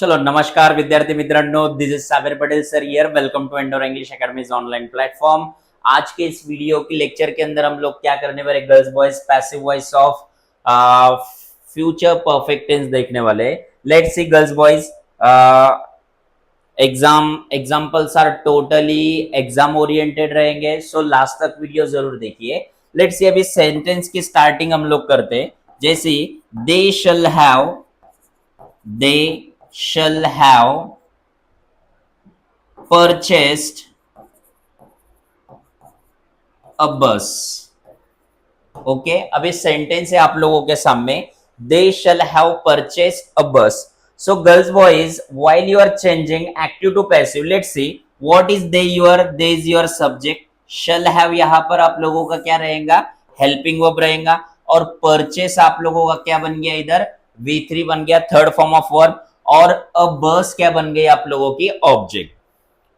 चलो नमस्कार विद्यार्थी मित्रांनो, this is Sabir Patel sir here. Welcome to Endor English academy's online platform. आज के इस वीडियो की लेक्चर के अंदर हम लोग क्या करने वाले, girls boys passive voice of future perfect tense देखने वाले। Let's see girls boys, examples are totally exam oriented रहेंगे, सो लास्ट तक वीडियो जरूर देखिए। लेट्स सी अभी सेंटेंस की स्टार्टिंग हम लोग करते हैं। जैसे they shall have purchased a bus। Okay, अभी सेंटेंस है आप लोगों के सामने, they shall have purchased a bus। so girls boys, while you are changing active to passive, let's see what is they is your subject, shall have यहां पर आप लोगों का क्या रहेगा, हेल्पिंग वर्ब रहेगा, और परचेस आप लोगों का क्या बन गया, इधर V3 बन गया, थर्ड फॉर्म ऑफ वर्ब, और अ बस क्या बन गई आप लोगों की, ऑब्जेक्ट।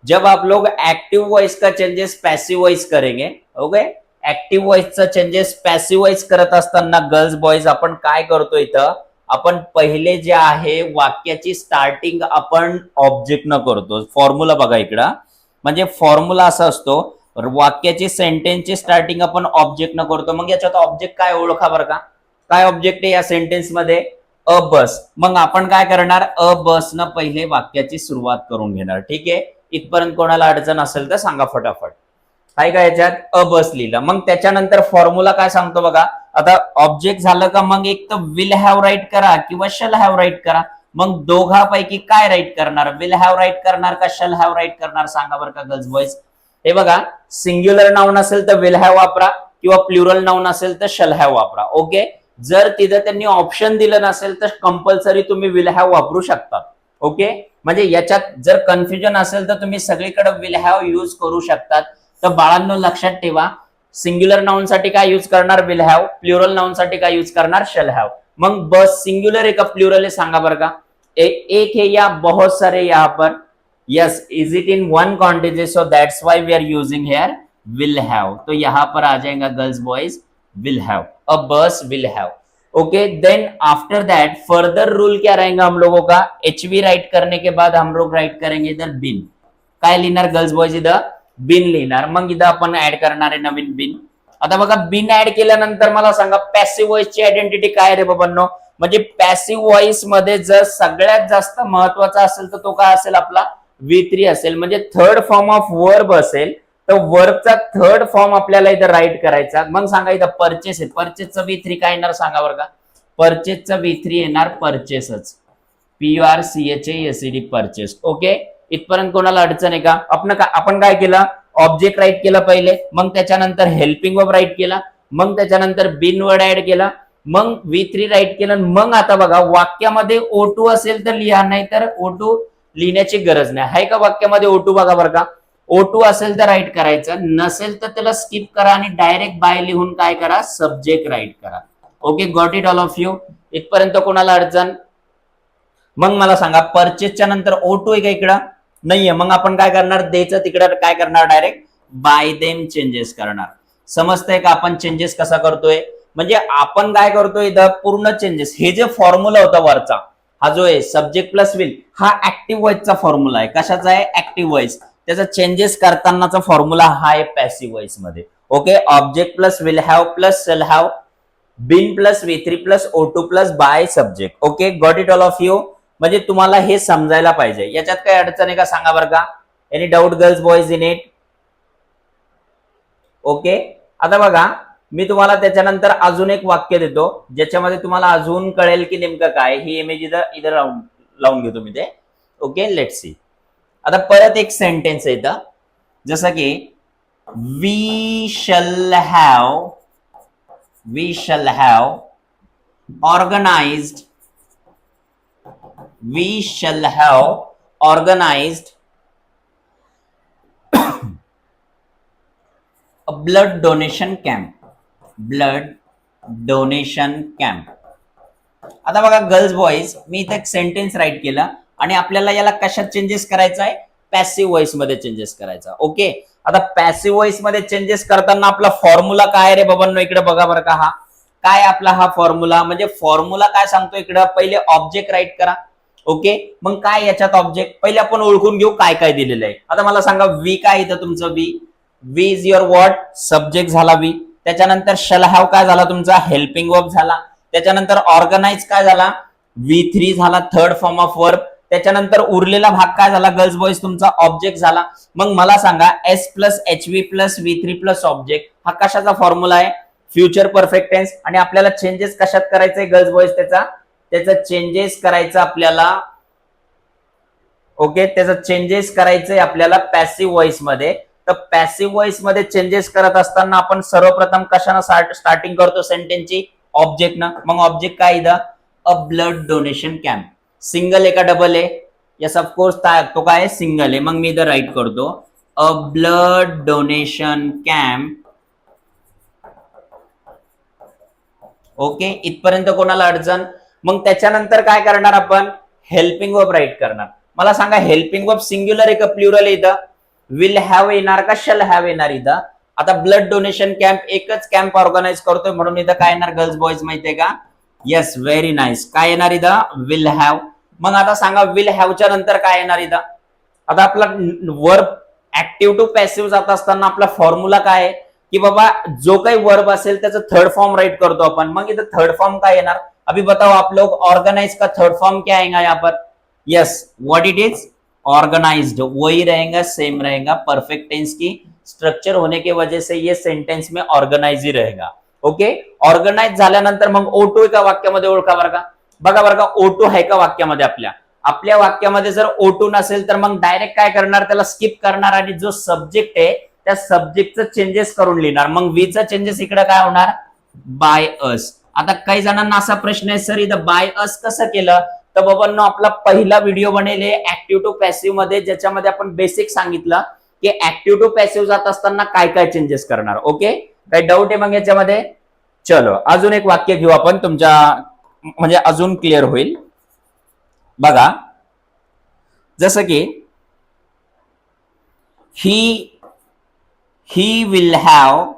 जब आप लोग एक्टिव वॉइस का चेंजेस पॅसिव्ह वॉइस करेंगे, ओके, ऍक्टिव्ह वॉइसचा चेंजेस पॅसिव्ह वॉइस करत असताना गर्ल्स बॉयज आपण काय करतो, इथं आपण पहिले जे आहे वाक्याची स्टार्टिंग आपण ऑब्जेक्ट न करतो। फॉर्म्युला बघा इकडं, म्हणजे फॉर्म्युला असा असतो, वाक्याची सेंटेन्सची स्टार्टिंग आपण ऑब्जेक्ट न करतो। मग याच्यात ऑब्जेक्ट काय ओळखा बरं का, काय ऑब्जेक्ट आहे या सेंटेन्स मध्ये, अ बस। मग आपण काय करणार, अ बस न पहिले वाक्याची सुरुवात करून घेणार। ठीक आहे, इथपर्यंत कोणाला अडचण असेल तर सांगा फटाफट। काय काय याच्यात अ बस लिहिलं, मग त्याच्यानंतर फॉर्म्युला काय सांगतो बघा। आता ऑब्जेक्ट झालं का मग एक तर विल हॅव राईट करा किंवा शल हॅव राईट करा। मग दोघांपैकी काय राईट करणार, विल हॅव राईट करणार का शल हॅव राईट करणार, सांगा बरं का गर्ल्स बॉयज। हे बघा, सिंग्युलर नाउन असेल तर विल हॅव वापरा, किंवा प्लुरल नाउन असेल तर शल हॅव वापरा। ओके, जर तिथं त्यांनी ऑप्शन दिलं नसेल तर कंपल्सरी तुम्ही विल हॅव वापरू शकता। ओके, म्हणजे याच्यात जर कन्फ्युजन असेल तर तुम्ही सगळीकडे विल हॅव यूज करू शकतात। तर बाळांनो लक्षात ठेवा, सिंग्युलर नाउन साठी काय यूज करणार, विल हॅव, प्लुरल नाउन साठी काय यूज करणार, शल हॅव। मग बस सिंग्युलर है का प्लुरल है, सांगा बरं का। एक है या बहुत सारे यहाँ पर, yes, is it in one quantity, so that's why we are using here will have. तो यहां पर आ जाएगा girls boys will have, a bus will have. Okay, then after that further rule क्या रहेगा हम लोगों का, एचवी राइट करने के बाद हम लोग राइट करेंगे इधर बिन। काय लिहिणार गर्ल्स बॉयज, इथं बिन लिहिणार। मग इथं आपण ऍड करणार आहे नवीन बिन। आता बघा, बिन ऍड केल्यानंतर मला सांगा पॅसिव्ह व्हॉइसची आयडेंटिटी काय रे बाबांनो, म्हणजे पॅसिव्ह व्हॉइस मध्ये जर सगळ्यात जास्त महत्वाचा असेल तर तो काय असेल, आपला V3 असेल, म्हणजे थर्ड फॉर्म ऑफ वर्ब असेल। तर वर्बचा थर्ड फॉर्म आपल्याला इथं राईट करायचा। मग सांगा इथं परचेस आहे, परचेसचा V3 काय येणार सांगा बरं का, परचेसचा V3 येणार परचेसच, PURCHASED परचेस। ओके, इथपर्यंत कोणाला अडचण आहे का, आपण काय केलं, ऑब्जेक्ट राईट केला पहिले, मग त्याच्यानंतर हेल्पिंग वर्ब राईट केला, मग त्याच्यानंतर बिन वर्ड ऍड केला, मग V3 राईट केलं। मग आता बघा, वाक्यामध्ये O2 असेल तर लिहा, नाही तर O2 लिहिण्याची गरज नाही आहे का वाक्यामध्ये O2, बघा बरं का। O2 असेल तर राईट करायचं, नसेल तर त्याला स्किप करा आणि डायरेक्ट बाय लिहून काय करा, सब्जेक्ट राईट करा। Okay, got it all of you, इथपर्यंत कोणाला अडचण। मग मला सांगा, परचेसच्या नंतर O2 आहे का इकडं, नाहीये, मग आपण काय करणार, द्यायचं तिकडं काय करणार, डायरेक्ट बाय देम चेंजेस करणार। समजतंय का आपण चेंजेस कसा करतोय, म्हणजे आपण काय करतोय इथं पूर्ण चेंजेस, हे जे फॉर्म्युला होता वरचा, हा जो आहे सब्जेक्ट प्लस विल, हा ऍक्टिव्ह व्हॉइसचा फॉर्म्युला आहे। कशाचा आहे, ऍक्टिव्ह व्हॉइस, त्याचा चेंजेस करतानाचा फॉर्म्युला हा आहे पॅसिव्ह व्हॉइस मध्ये। Okay, object plus will have plus shall have, been plus V3 plus O2 plus by subject. Okay, got it all of you, म्हणजे तुम्हाला हे समजायला पाहिजे। याच्यात काही अडचण आहे का सांगा बरं का, any doubt girls boys in it. Okay, आता बघा, मी तुम्हाला त्याच्यानंतर अजून एक वाक्य देतो ज्याच्यामध्ये तुम्हाला अजून कळेल की नेमकं काय। ही इमेज इधर लावून घेतो मी ते। Okay, let's see. आता परत एक सेंटेन्स आहे इथं, जसं की we shall have organised a blood donation camp। आता बघा गर्ल्स बॉयज, मी इथे एक सेंटेन्स राईट केला आणि आपल्याला याला कशात चेंजेस करायचा आहे, पॅसिव्ह व्हॉइस मध्ये चेंजेस करायचा। ओके, आता पॅसिव्ह व्हॉइस मध्ये चेंजेस करताना आपला फॉर्म्युला काय रे बाबांनो, इकडे बघा बरं का, हा काय आपला हा फॉर्म्युला, म्हणजे फॉर्म्युला काय सांगतो इकडे, पहिले ऑब्जेक्ट राईट करा, ओके, मग काय याच्यात ऑब्जेक्ट पहिले आपण ओळखून घेऊ काय काय दिलेलं आहे. आता मला सांगा वी काय इथं तुमचं we is your what subject झाला वी. त्याच्यानंतर शल हॅव काय झाला तुमचा हेल्पिंग वर्ब झाला. त्याच्यानंतर ऑर्गनाइज काय झाला V3 झाला थर्ड फॉर्म ऑफ वर्ब. त्याच्यानंतर उरलेला भाग काय झाला गर्ल्स बॉईज तुमचा ऑब्जेक्ट झाला. मग मला सांगा S plus HV plus V3 plus object हा कशाचा फॉर्म्युला आहे फ्युचर परफेक्ट टेन्स. आणि आपल्याला चेंजेस कशात करायचंय गर्ल्स बॉईज त्याचा चेंजेस करायचं आपल्याला. ओके, त्याचा चेंजेस करायचंय आपल्याला पॅसिव्ह व्हॉइस मध्ये. तर पॅसिव्ह व्हॉइस मध्ये चेंजेस करत असताना आपण सर्वप्रथम कशाने स्टार्टिंग करतो सेंटेन्सची ऑब्जेक्ट ना. मग ऑब्जेक्ट काय इथं अ ब्लड डोनेशन कॅम्प. सिंगल आहे का डबल आहे यस ऑफकोर्स तो काय सिंगल आहे. मग मी इथं राईट करतो अ ब्लड डोनेशन कॅम्प. ओके, इथपर्यंत कोणाला अडचण. मग त्याच्यानंतर काय करणार आपण हेल्पिंग वर्ब राईट करणार. मला सांगा हेल्पिंग वर्ब सिंग्युलर आहे का प्लुरल आहे इथं विल हॅव येणार का शल हॅव येणार इथं. आता ब्लड डोनेशन कॅम्प एकच कॅम्प ऑर्गनाइज करतोय म्हणून इथं काय येणार गर्ल्स बॉईज माहितीये का येस व्हेरी नाईस काय येणार इथं विल हॅव. मग आता सांगा विल हॅवच्या नंतर काय येणार इथं. आता आपला वर्ब ऍक्टिव्ह टू पॅसिव्ह जात असताना आपला फॉर्म्युला काय आहे की बाबा जो काही वर्ब असेल त्याचं थर्ड फॉर्म राईट करतो आपण. मग इथं थर्ड फॉर्म काय येणार अभी बताओ आप लोग ऑर्गेनाइज का थर्ड फॉर्म क्या आएगा यहाँ पर yes what it is organised. वही रहेगा सेम रहेगा परफेक्ट टेंस की स्ट्रक्चर होने की वजह से ये सेंटेंस में ऑर्गेनाइज ही रहेगा. ओके, ऑर्गनाइज झाल्यानंतर मग O2 एका वाक्यामध्ये ओळखा बरं का. बघा बरं का O2 आहे का वाक्यामध्ये आपल्या वाक्यामध्ये जर O2 नसेल तर मग डायरेक्ट काय करणार त्याला स्किप करणार आणि जो सब्जेक्ट आहे त्या सब्जेक्टचं चेंजेस करून लिहिणार. मग वीचा चेंजेस इकडे काय होणार बाय अस. आता काही जणांना असा प्रश्न आहे सर इथं बाय अस कसं केलं. तर बाबांनो आपला पहिला व्हिडिओ बनेल ऍक्टिव्ह टू पॅसिव्ह मध्ये ज्याच्यामध्ये आपण बेसिक सांगितलं की ऍक्टिव्ह टू पॅसिव्ह जात असताना काय काय चेंजेस करणार. ओके, काही डाऊट आहे मग याच्यामध्ये. चलो अजून एक वाक्य घेऊ आपण तुमच्या म्हणजे अजून क्लिअर होईल. बघा जसं की he will have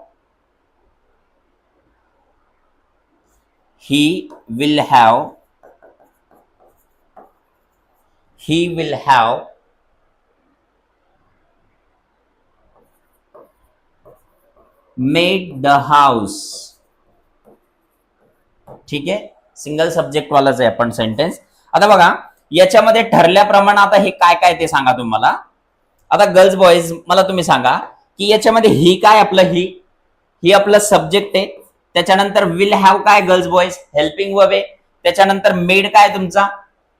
made the house. ठीक आहे, सिंगल सब्जेक्ट वालाच आहे आपण सेंटेन्स. आता बघा याच्यामध्ये ठरल्याप्रमाणे आता हे काय काय ते सांगा तुम्हाला. आता गर्ल्स बॉईज मला तुम्ही सांगा की याच्यामध्ये ही काय आपलं ही आपलं सब्जेक्ट आहे. त्याच्यानंतर विल हॅव काय गर्ल्स बॉईज हेल्पिंग वर्ब आहे. त्याच्यानंतर मेड काय तुमचा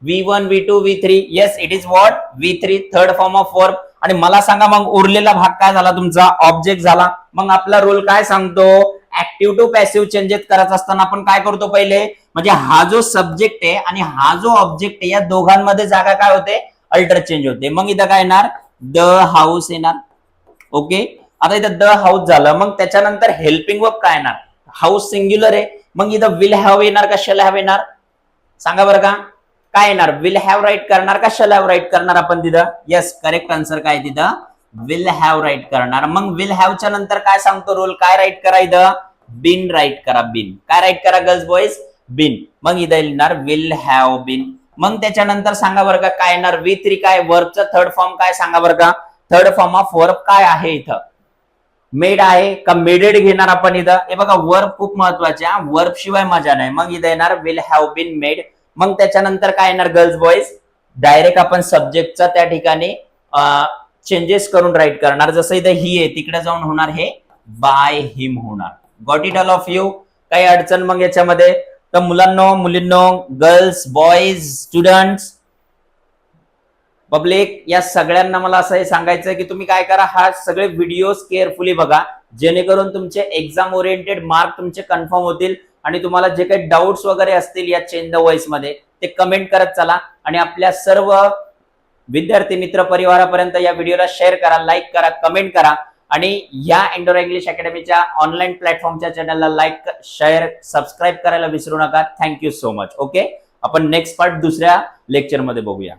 V1 V2 V3 yes it is what V3 third form of verb. आणि मला सांगा मग उरलेला भाग काय झाला तुमचा ऑब्जेक्ट झाला. मग आपला रोल काय सांगतो ऍक्टिव्ह टू पॅसिव्ह चेंजेस करायचं असताना आपण काय करतो पहिले म्हणजे हा जो सब्जेक्ट आहे आणि हा जो ऑब्जेक्ट आहे या दोघांमध्ये जागा काय होते अल्टर चेंज होते. मग इथं काय येणार द हाऊस येणार. ओके, आता इथं द हाऊस झालं. मग त्याच्यानंतर हेल्पिंग वर्ब काय येणार हाऊस सिंग्युलर आहे. मग इथं विल हॅव येणार का शल हॅव येणार सांगा बरं का काय येणार विल हॅव राईट करणार का शल हॅव राईट करणार आपण तिथं येस करेक्ट आन्सर काय तिथं विल हॅव राईट करणार. मग विल हॅवच्या नंतर काय सांगतो रोल काय राईट करा इथं बिन राईट करा. बिन काय राईट करा गर्ल्स बॉईज बिन. मग इथं येणार विल हॅव बिन. मग त्याच्यानंतर सांगा बरं का काय येणार V3 काय वर्बचं थर्ड फॉर्म काय सांगा बरं का थर्ड फॉर्म ऑफ वर्ब काय आहे इथं मेड आहे का मेडेड घेणार आपण इथं. हे बघा वर्ब खूप महत्वाचे वर्ब शिवाय मजा नाही. मग इथं येणार विल हॅव बीन मेड. मग त्याच्यानंतर काय येणार गर्ल्स बॉईज डायरेक्ट आपण सब्जेक्टचा त्या ठिकाणी चेंजेस करून राईट करणार. जसं इथं ही आहे तिकडे जाऊन होणार हे बाय हिम होणार. Got it all of you. काही अडचण मग याच्यामध्ये. तर मुलांनो मुलींनो गर्ल्स बॉईज स्टुडंट्स पब्लिक या सगळ्यांना मला असं सांगायचं की तुम्ही काय करा हा सगळे व्हिडिओज केअरफुली बघा जेणेकरून तुमचे एक्झाम ओरिएंटेड मार्क तुमचे कन्फर्म होतील. आणि तुम्हाला जे काही डाऊट्स वगैरे असतील या चेंज द व्हॉइस मध्ये ते कमेंट करत चला. आणि आपल्या सर्व विद्यार्थी मित्र परिवारापर्यंत या व्हिडिओला शेअर करा लाईक करा कमेंट करा. आणि या एंडोरा इंग्लिश अकॅडमीच्या ऑनलाईन प्लॅटफॉर्मच्या चॅनलला लाईक शेअर सबस्क्राईब करायला विसरू नका. Thank you so much. ओके, आपण नेक्स्ट पार्ट दुसऱ्या लेक्चरमध्ये बघूया.